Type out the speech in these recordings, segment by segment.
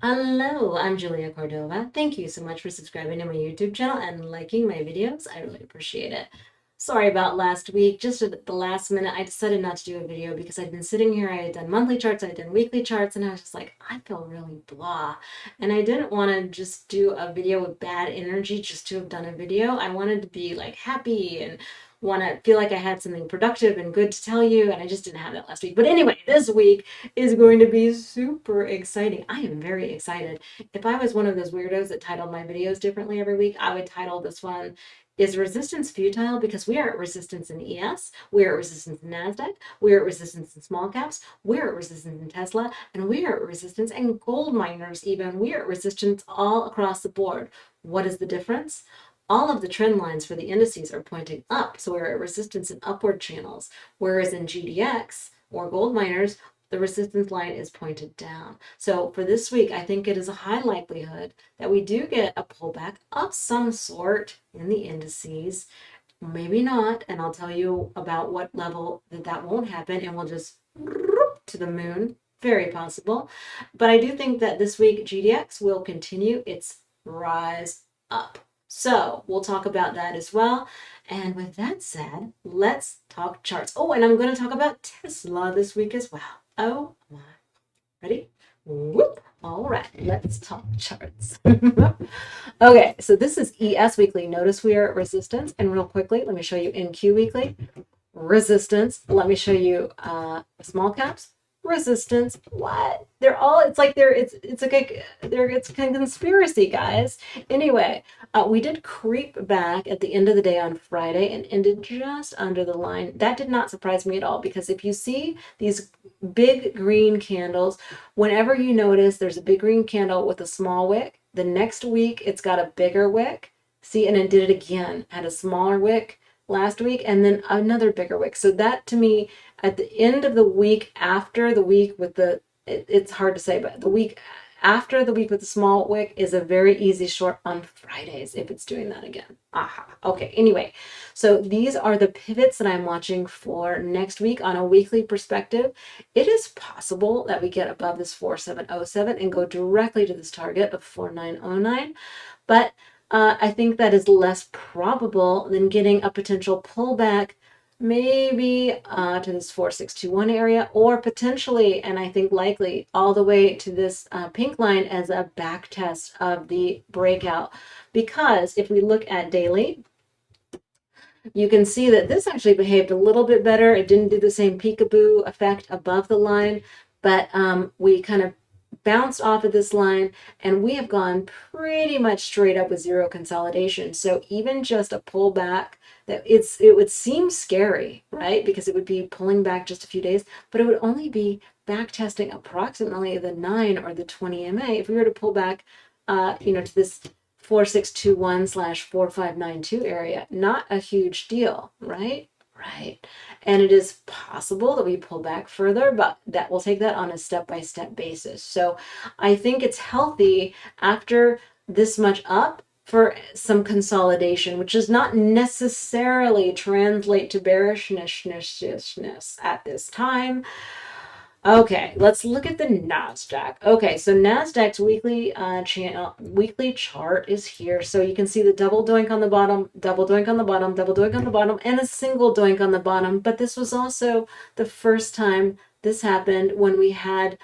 Hello, I'm Julia Cordova. Thank you so much for subscribing to my YouTube channel and liking my videos. I really appreciate it. Sorry about last week. Just at the last minute, I decided not to do a video because I'd been sitting here. I had done monthly charts, I had done weekly charts, and I was just like, I feel really blah. And I didn't want to just do a video with bad energy just to have done a video. I wanted to be like happy and want to feel like I had something productive and good to tell you, and I just didn't have that last week. But anyway, this week is going to be super exciting. I am very excited. If I was one of those weirdos that titled my videos differently every week, I would title this one Is Resistance Futile? Because we are at resistance in ES, we are at resistance in NASDAQ, we are at resistance in small caps, we are at resistance in Tesla, and we are at resistance in gold miners even. We are at resistance all across the board. What is the difference? All of the trend lines for the indices are pointing up, so we're at resistance in upward channels, whereas in GDX or gold miners, the resistance line is pointed down. So for this week, I think it is a high likelihood that we do get a pullback of some sort in the indices. Maybe not, and I'll tell you about what level that won't happen, and we'll just to the moon. Very possible. But I do think that this week GDX will continue its rise up. So we'll talk about that as well. And with that said, let's talk charts. Oh, and I'm going to talk about Tesla this week as well. Oh my. Ready? Whoop. All right, let's talk charts. Okay, so this is ES weekly. Notice we are at resistance. And real quickly, let me show you NQ weekly. Resistance. Let me show you small caps. Resistance. What? They're all, it's like it's like it's a conspiracy, guys. Anyway, we did creep back at the end of the day on Friday and ended just under the line. That did not surprise me at all, because if you see these big green candles, whenever you notice there's a big green candle with a small wick, the next week it's got a bigger wick. See, and it did it again, had a smaller wick last week and then another bigger wick. So that to me, at the end of the week, after the week with it's hard to say, but the week after the week with the small wick is a very easy short on Fridays if it's doing that again. Aha. Okay. Anyway, so these are the pivots that I'm watching for next week on a weekly perspective. It is possible that we get above this 4707 and go directly to this target of 4909, but I think that is less probable than getting a potential pullback, maybe to this 4621 area, or potentially, and I think likely, all the way to this pink line as a back test of the breakout. Because if we look at daily, you can see that this actually behaved a little bit better. It didn't do the same peekaboo effect above the line, but we kind of bounced off of this line, and we have gone pretty much straight up with zero consolidation. So even just a pullback, it would seem scary, right? Because it would be pulling back just a few days, but it would only be back testing approximately the 9 or the 20 MA. If we were to pull back, to this 4621/4592 area, not a huge deal, right? Right. And it is possible that we pull back further, but that we'll take that on a step-by-step basis. So I think it's healthy after this much up for some consolidation, which does not necessarily translate to bearishness at this time. Okay, let's look at the NASDAQ. Okay, so NASDAQ's weekly chart is here. So you can see the double doink on the bottom, double doink on the bottom, double doink on the bottom, and a single doink on the bottom. But this was also the first time this happened when we had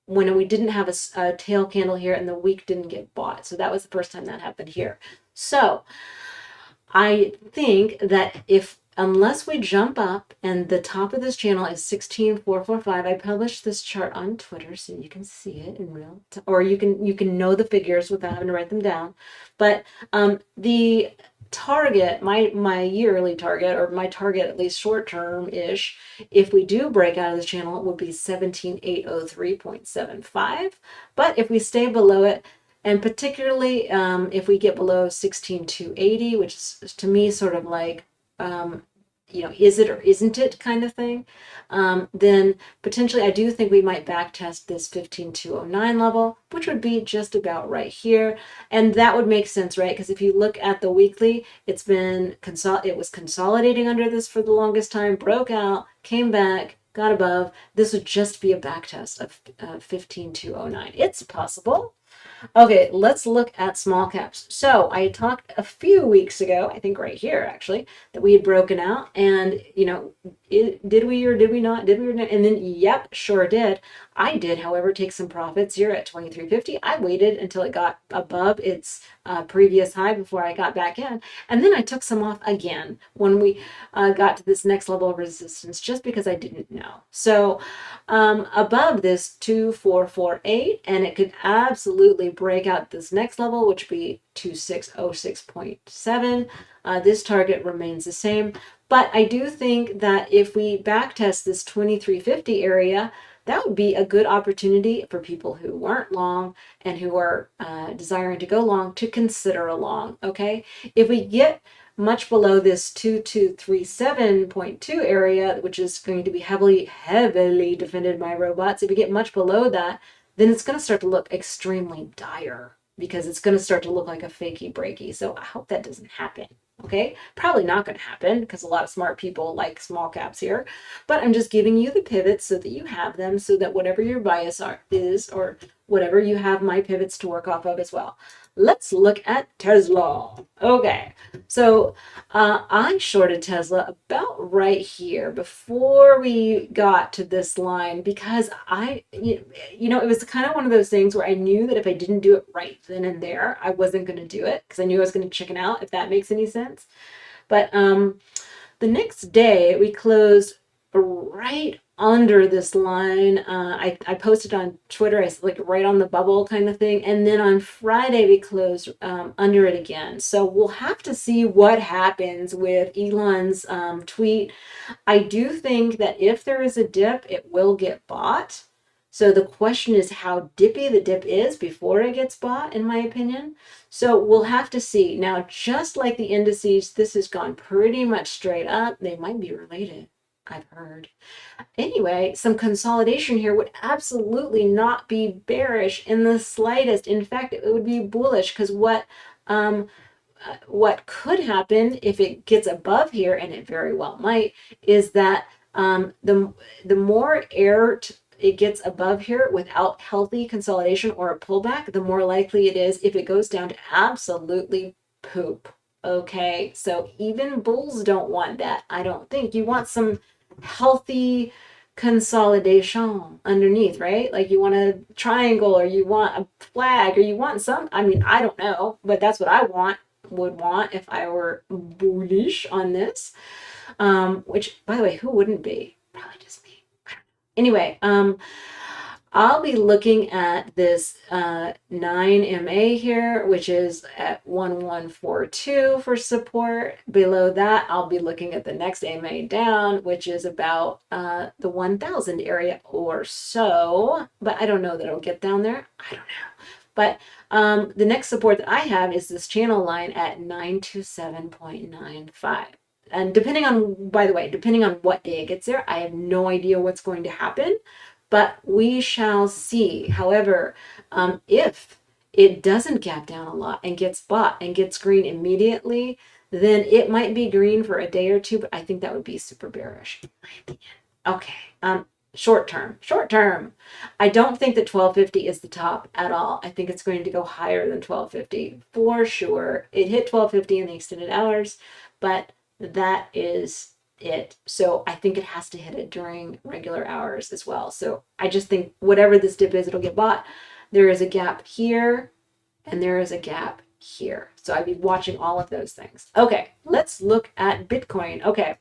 when we didn't have a tail candle here and the week didn't get bought. So that was the first time that happened here. So I think that unless we jump up, and the top of this channel is 16445. I published this chart on Twitter so you can see it in real time, or you can know the figures without having to write them down. But the target, my yearly target, or my target at least short term ish, if we do break out of this channel, it would be 17803.75. But if we stay below it, and particularly if we get below 16280, which is to me sort of like is it or isn't it kind of thing, then potentially I do think we might back test this 15209 level, which would be just about right here. And that would make sense, right? Because if you look at the weekly, it was consolidating under this for the longest time, broke out, came back, got above, this would just be a back test of 15,209. It's possible. Okay, let's look at small caps. So I talked a few weeks ago, I think right here actually, that we had broken out, and did we or did we not? Did we or not? And then, yep, sure did. I did, however, take some profits here at 23.50. I waited until it got above its previous high before I got back in, and then I took some off again when we got to this next level of resistance, just because I didn't know. So above this 2448, and it could absolutely break out this next level, which would be 2606.7. This target remains the same, but I do think that if we backtest this 2350 area, that would be a good opportunity for people who weren't long and who are desiring to go long to consider a long. Okay, if we get much below this 2237.2 area, which is going to be heavily defended by robots, if we get much below that, then it's going to start to look extremely dire, because it's going to start to look like a fakey breaky. So I hope that doesn't happen. Okay, probably not going to happen, because a lot of smart people like small caps here, but I'm just giving you the pivots so that you have them, so that whatever your bias is, or whatever, you have my pivots to work off of as well. Let's look at Tesla. Okay, so I shorted Tesla about right here before we got to this line, because it was kind of one of those things where I knew that if I didn't do it right then and there, I wasn't going to do it, because I knew I was going to chicken out, if that makes any sense. But the next day we closed right under this line. I posted on Twitter, I said, like, right on the bubble kind of thing. And then on Friday we closed under it again. So we'll have to see what happens with Elon's tweet. I do think that if there is a dip, it will get bought. So the question is how dippy the dip is before it gets bought, in my opinion. So we'll have to see. Now, just like the indices, this has gone pretty much straight up. They might be related, I've heard. Anyway, some consolidation here would absolutely not be bearish in the slightest. In fact, it would be bullish, because what could happen if it gets above here, and it very well might, is that the more air it gets above here without healthy consolidation or a pullback, the more likely it is if it goes down to absolutely poop. Okay, so even bulls don't want that, I don't think. You want some healthy consolidation underneath, right? Like, you want a triangle, or you want a flag, or you want some, I mean, I don't know, but that's what I would want if I were bullish on this. Which, by the way, who wouldn't be? Probably just me. Anyway, I'll be looking at this 9MA here, which is at 1142 for support. Below that, I'll be looking at the next MA down, which is about the 1000 area or so. But I don't know that it'll get down there. I don't know. But the next support that I have is this channel line at 927.95. And depending on, by the way, depending on what day it gets there, I have no idea what's going to happen, but we shall see. However, if it doesn't gap down a lot and gets bought and gets green immediately, then it might be green for a day or two, but I think that would be super bearish, in my opinion. Okay, short term. I don't think that 1250 is the top at all. I think it's going to go higher than 1250 for sure. It hit 1250 in the extended hours, but that is it. So I think it has to hit it during regular hours as well. So I just think whatever this dip is, it'll get bought. There is a gap here, and there is a gap here. So I'd be watching all of those things. Okay, let's look at Bitcoin. Okay,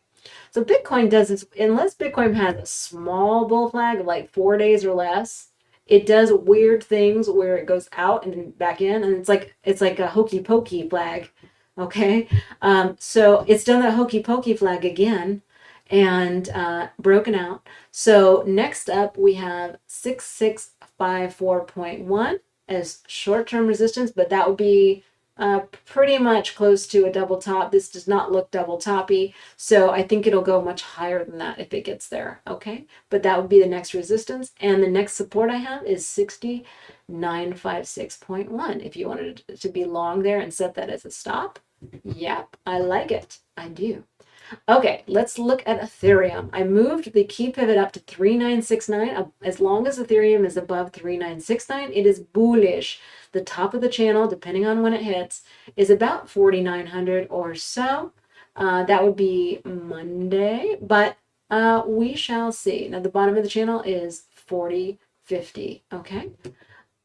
so Bitcoin does this, unless Bitcoin has a small bull flag of like 4 days or less, it does weird things where it goes out and then back in, and it's like a hokey pokey flag. Okay, so it's done that hokey pokey flag again and broken out. So next up we have 6654.1 as short-term resistance, but that would be pretty much close to a double top. This does not look double toppy, so I think it'll go much higher than that if it gets there. Okay, but that would be the next resistance, and the next support I have is 6956.1. If you wanted to be long there and set that as a stop, yep, I like it. I do. Okay, let's look at Ethereum. I moved the key pivot up to 3969. As long as Ethereum is above 3969, it is bullish. The top of the channel, depending on when it hits, is about 4900 or so. That would be Monday, but we shall see. Now, the bottom of the channel is 4050. Okay.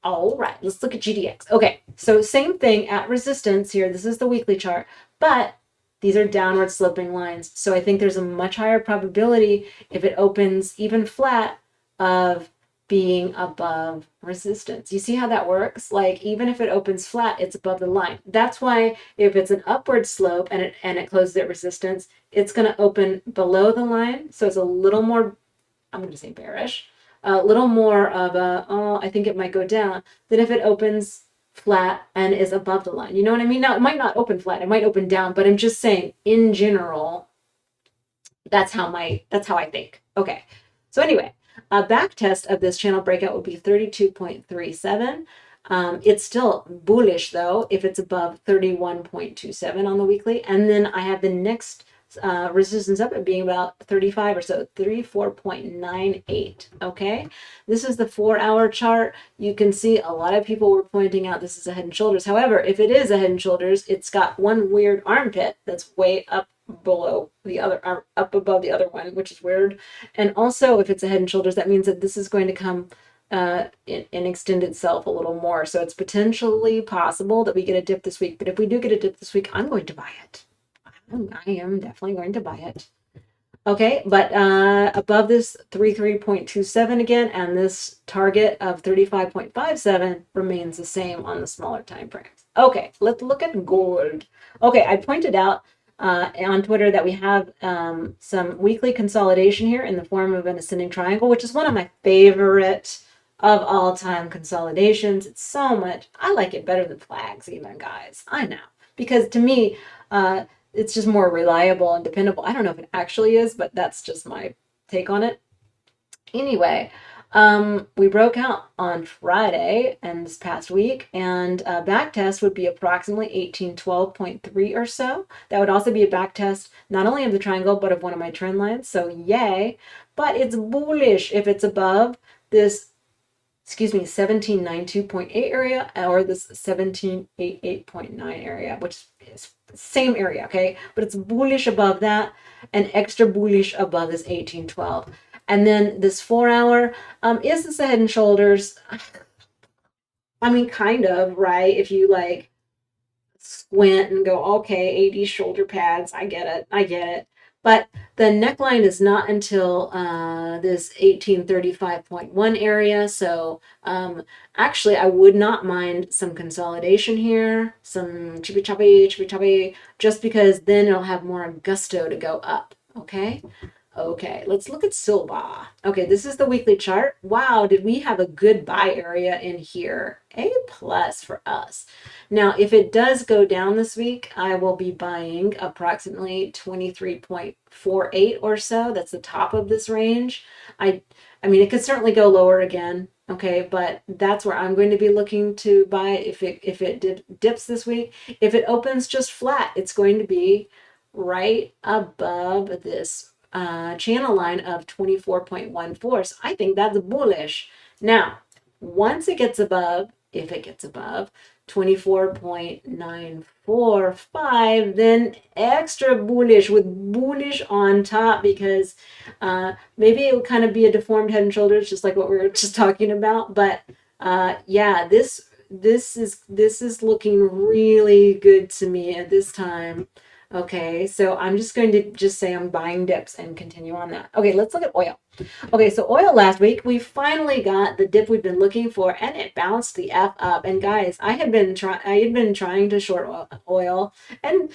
All right, let's look at GDX. Okay, so same thing at resistance here. This is the weekly chart, but these are downward sloping lines. So I think there's a much higher probability if it opens even flat of being above resistance. You see how that works? Like even if it opens flat, it's above the line. That's why if it's an upward slope and it closes at resistance, it's going to open below the line. So it's a little more, I'm going to say bearish, a little more of a, oh, I think it might go down than if it opens flat and is above the line. You know what I mean? Now, it might not open flat, it might open down, but I'm just saying in general, that's how I think. Okay. So anyway, a back test of this channel breakout would be 32.37. It's still bullish though if it's above 31.27 on the weekly. And then I have the next resistance up at being about 35 or so, 34.98. Okay, this is the 4-hour chart. You can see a lot of people were pointing out this is a head and shoulders. However, if it is a head and shoulders, it's got one weird armpit that's way up below the other, up above the other one, which is weird. And also, if it's a head and shoulders, that means that this is going to come and extend itself a little more. So it's potentially possible that we get a dip this week. But if we do get a dip this week, I'm going to buy it. I am definitely going to buy it. Okay, but above this 33.27 again, and this target of 35.57 remains the same on the smaller time frames. Okay, let's look at gold. Okay, I pointed out on Twitter that we have some weekly consolidation here in the form of an ascending triangle, which is one of my favorite of all time consolidations. It's so much, I like it better than flags even, guys. I know, because to me, it's just more reliable and dependable. I don't know if it actually is, but that's just my take on it. Anyway, we broke out on Friday and this past week, and a back test would be approximately 1812.3 or so. That would also be a back test not only of the triangle, but of one of my trend lines. So yay, but it's bullish if it's above this, 1792.8 area or this 1788.9 area, which is same area, okay? But it's bullish above that and extra bullish above this 1812. And then this 4-hour, is this a head and shoulders? I mean, kind of, right? If you like squint and go, okay, 80 shoulder pads, I get it. But the neckline is not until this 1835.1 area. So actually, I would not mind some consolidation here, some chippy choppy, just because then it'll have more gusto to go up. Okay. Okay, let's look at Silva. Okay, this is the weekly chart. Wow, did we have a good buy area in here? A plus for us. Now, if it does go down this week, I will be buying approximately 23.48 or so. That's the top of this range. I mean, it could certainly go lower again. Okay, but that's where I'm going to be looking to buy if it dips this week. If it opens just flat, it's going to be right above this channel line of 24.14. So I think that's bullish. Now, once it gets above, if it gets above 24.945, then extra bullish with bullish on top, because maybe it would kind of be a deformed head and shoulders, just like what we were just talking about. But yeah, this is looking really good to me at this time. Okay, so I'm just going to just say I'm buying dips and continue on that. Okay, let's look at oil. Okay, so oil last week, we finally got the dip we've been looking for, and it bounced the F up. And guys, I had been trying to short oil and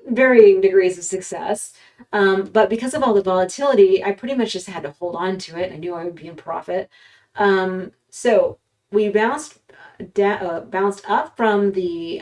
varying degrees of success. But because of all the volatility, I pretty much just had to hold on to it. I knew I would be in profit. So we bounced up from the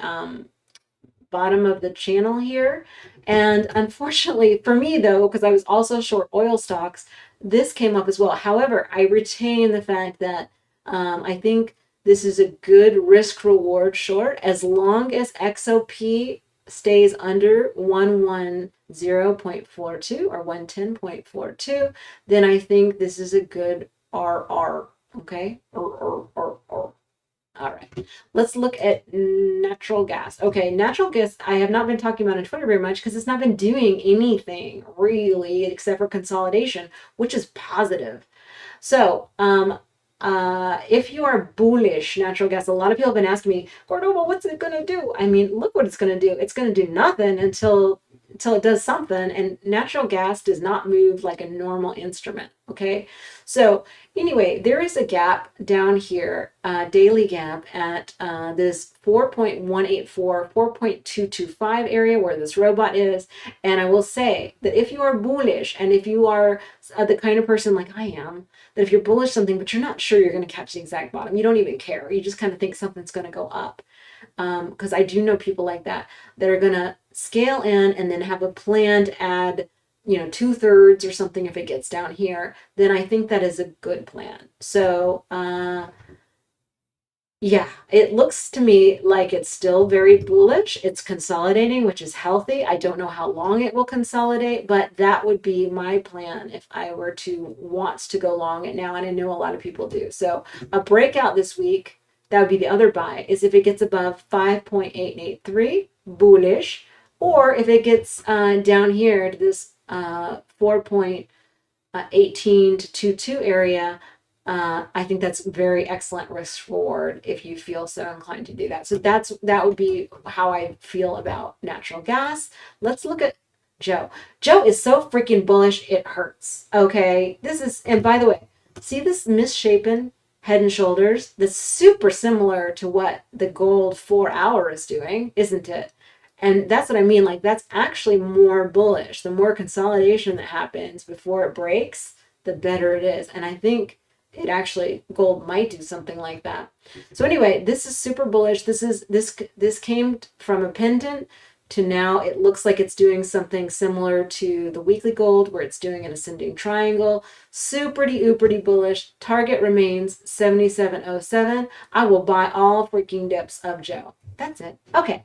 bottom of the channel here. And unfortunately for me though, because I was also short oil stocks, this came up as well. However, I retain the fact that I think this is a good risk reward short as long as XOP stays under 110.42 or 110.42, then I think this is a good RR. Okay? All right, let's look at natural gas. Okay, natural gas, I have not been talking about on Twitter very much because it's not been doing anything really except for consolidation, which is positive. So, if you are bullish natural gas, a lot of people have been asking me, Cordova, what's it going to do? I mean, look what it's going to do. It's going to do nothing until it does something. And natural gas does not move like a normal instrument. Okay. So anyway, there is a gap down here, daily gap at this 4.184, 4.225 area where this robot is. And I will say that if you are bullish and if you are the kind of person like I am, that if you're bullish something, but you're not sure you're going to catch the exact bottom, you don't even care. You just kind of think something's going to go up. Because I do know people like that are going to scale in and then have a plan to add, 2/3 or something if it gets down here. Then I think that is a good plan. So, yeah, it looks to me like it's still very bullish. It's consolidating, which is healthy. I don't know how long it will consolidate, but that would be my plan if I were to want to go long it now. And I know a lot of people do. So a breakout this week, that would be the other buy, is if it gets above 5.883, bullish, or if it gets down here to this 4.18 to 22 area. I think that's very excellent risk reward if you feel so inclined to do that. So that would be how I feel about natural gas. Let's look at Joe. Joe is so freaking bullish, it hurts. Okay, and by the way, see this misshapen head and shoulders? That's super similar to what the gold 4 hour is doing, isn't it? And that's what I mean. Like, that's actually more bullish. The more consolidation that happens before it breaks, the better it is. And I think gold might do something like that. So anyway, this is super bullish. This came from a pendant to now it looks like it's doing something similar to the weekly gold where it's doing an ascending triangle. Superty ooperty bullish. Target remains 77.07. I will buy all freaking dips of Joe. That's it. Okay.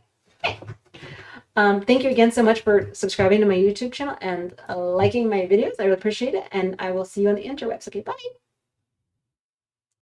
Thank you again so much for subscribing to my YouTube channel and liking my videos. I really appreciate it. And I will see you on the interwebs. Okay, bye.